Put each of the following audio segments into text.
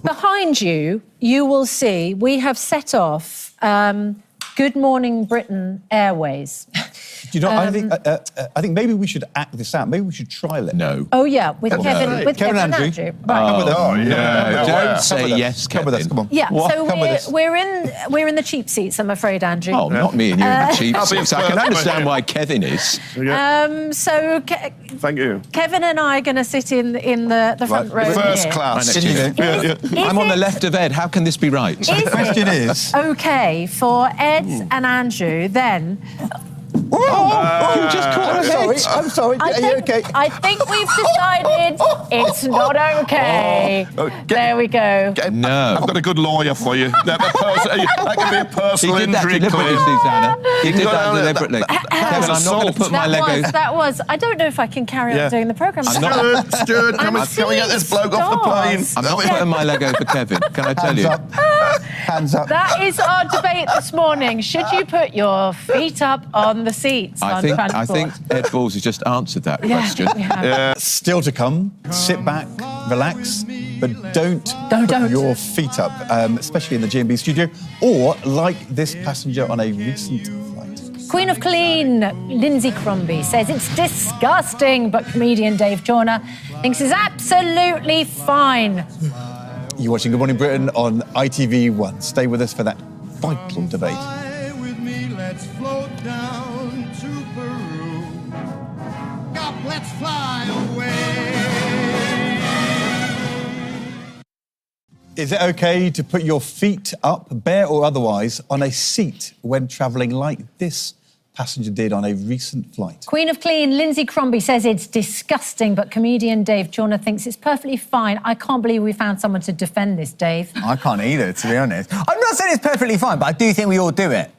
Behind you, you will see we have set off Good Morning Britain Airways. Do you know, I think maybe we should act this out. Maybe we should trial it. No. Oh, yeah, with Kevin and Andrew. Right. Oh, yeah. Don't say Come with yes, us. Come with us, come on. Yeah, so Come with us. we're in the cheap seats, I'm afraid, Andrew. Oh, not me and you in the cheap seats. I can understand why Kevin is. Thank you. Kevin and I are going to sit in the front row First here. class. I'm on the left of Ed. How can this be right? The question is... OK for Ed and Andrew, then... you just caught us. I'm sorry. Are you okay? I think we've decided it's not OK. There we go. No. I've got a good lawyer for you. That can be a He personal did that injury deliberately, claim. Susanna. He did that deliberately. Kevin, I'm not going to put my Lego... That was. I don't know if I can carry on doing the programme. Stuart, can we get this bloke off the plane? I'm not putting my Lego for Kevin, can I tell you? Hands up. That is our debate this morning. Should you put your feet up on the seats on transport? I think Ed Balls has just answered that question. Still to come. Sit back, relax, but don't put your feet up, especially in the G&B studio, or like this passenger on a recent flight. Queen of Clean, Lindsay Crombie, says it's disgusting, but comedian Dave Chawner thinks it's absolutely fine. You're watching Good Morning Britain on ITV1. Stay with us for that vital debate. With me, let's float down to Peru. Up, let's fly away. Is it okay to put your feet up, bare or otherwise, on a seat when travelling like this passenger did on a recent flight? Queen of Clean, Lindsay Crombie, says it's disgusting, but comedian Dave Chawner thinks it's perfectly fine. I can't believe we found someone to defend this, Dave. I can't either, to be honest. I'm not saying it's perfectly fine, but I do think we all do it.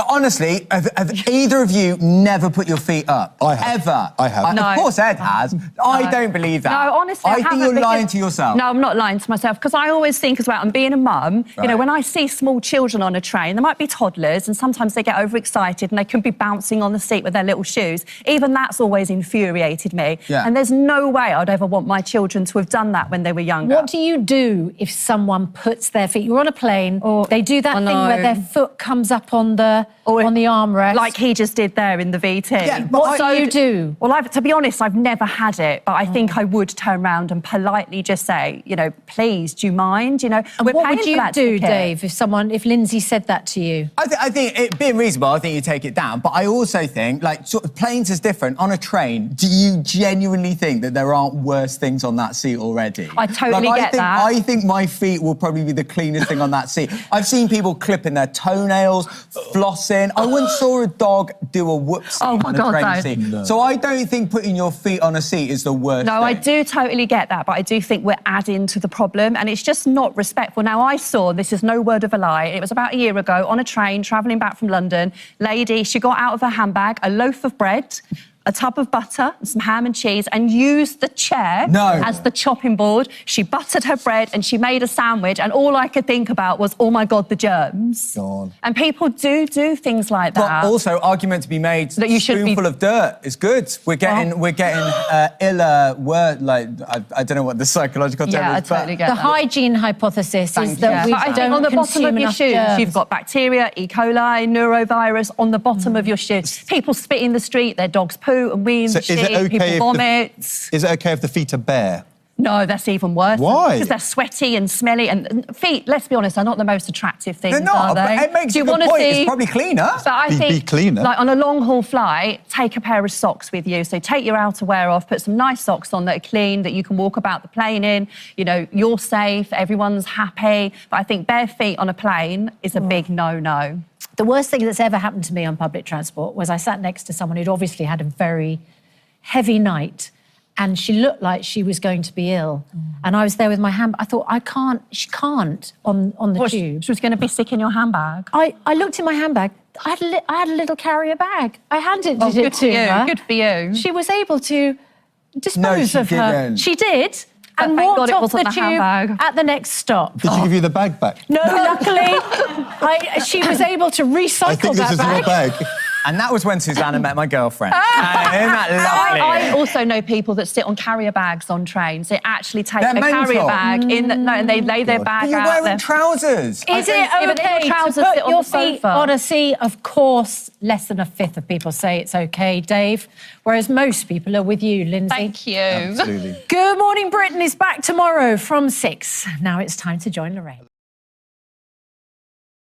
Honestly, have either of you never put your feet up? I have. Ever? I have. Of course Ed has. I don't believe that. No, honestly, I think you're lying to yourself. No, I'm not lying to myself, because I always think as well, and being a mum, you know, when I see small children on a train, there might be toddlers, and sometimes they get overexcited and they can be bouncing on the seat with their little shoes. Even that's always infuriated me. Yeah. And there's no way I'd ever want my children to have done that when they were younger. What do you do if someone puts their feet... You're on a plane, or they do that thing where their foot comes up on the armrest. Like he just did there in the VT. Yeah, what do you do? Well, to be honest, I've never had it, but I think I would turn around and politely just say, you know, please, do you mind? You know, and what would you do, Dave, if Lindsay said that to you? I think it being reasonable, I think you take it down. But I also think, like, sort of planes is different. On a train, do you genuinely think that there aren't worse things on that seat already? I totally get that. I think my feet will probably be the cleanest thing on that seat. I've seen people clipping their toenails, flossing. I once saw a dog do a whoopsie on a train seat. No. So I don't think putting your feet on a seat is the worst thing. I do totally get that, but I do think we're adding to the problem, and it's just not respectful. Now, I saw, this is no word of a lie, it was about a year ago on a train travelling back from London. Lady, she got out of her handbag a loaf of bread, a tub of butter, some ham and cheese, and used the chair as the chopping board. She buttered her bread and she made a sandwich, and all I could think about was, oh my God, the germs. God. And people do things like that. But also, argument to be made, that you spoonful of dirt is good. We're getting iller word, like, I don't know what the psychological term is. I totally get the that. hygiene hypothesis is that we don't on the bottom of your enough shoes, germs. you've got bacteria, E. coli, neurovirus on the bottom of your shoes. People spit in the street, their dogs poo and wee in the shit, people vomit. Is it okay if the feet are bare? No, that's even worse. Why? Because they're sweaty and smelly, and feet, let's be honest, are not the most attractive things, They're not, are they? but it makes Do you a good want to point. see... It's probably cleaner. But I think, be cleaner. like on a long-haul flight, take a pair of socks with you. So take your outerwear off, put some nice socks on that are clean, that you can walk about the plane in. You know, you're safe, everyone's happy. But I think bare feet on a plane is a big no-no. The worst thing that's ever happened to me on public transport was I sat next to someone who'd obviously had a very heavy night, and she looked like she was going to be ill. And I was there with my hand. I thought, she can't on the tube. She was going to be sick in your handbag. I looked in my handbag. I had a little carrier bag. I handed it to her. Good for you. She was able to dispose of her. didn't. She did. And thank walked God it off wasn't the the tube handbag. at the next stop. Did she give you the bag back? No, luckily, she was able to recycle I think this that is bag. your bag. And that was when Susanna met my girlfriend. Isn't that lovely? I also know people that sit on carrier bags on trains. They actually take They're a carrier mental. bag and they lay their bag You're out wearing there. trousers. Is it but then okay your trousers to put sit on your the feet sofa? on a seat? Of course, less than a fifth of people say it's okay, Dave, whereas most people are with you, Lindsay. Thank you. Absolutely. Good Morning Britain is back tomorrow from 6. Now it's time to join Lorraine.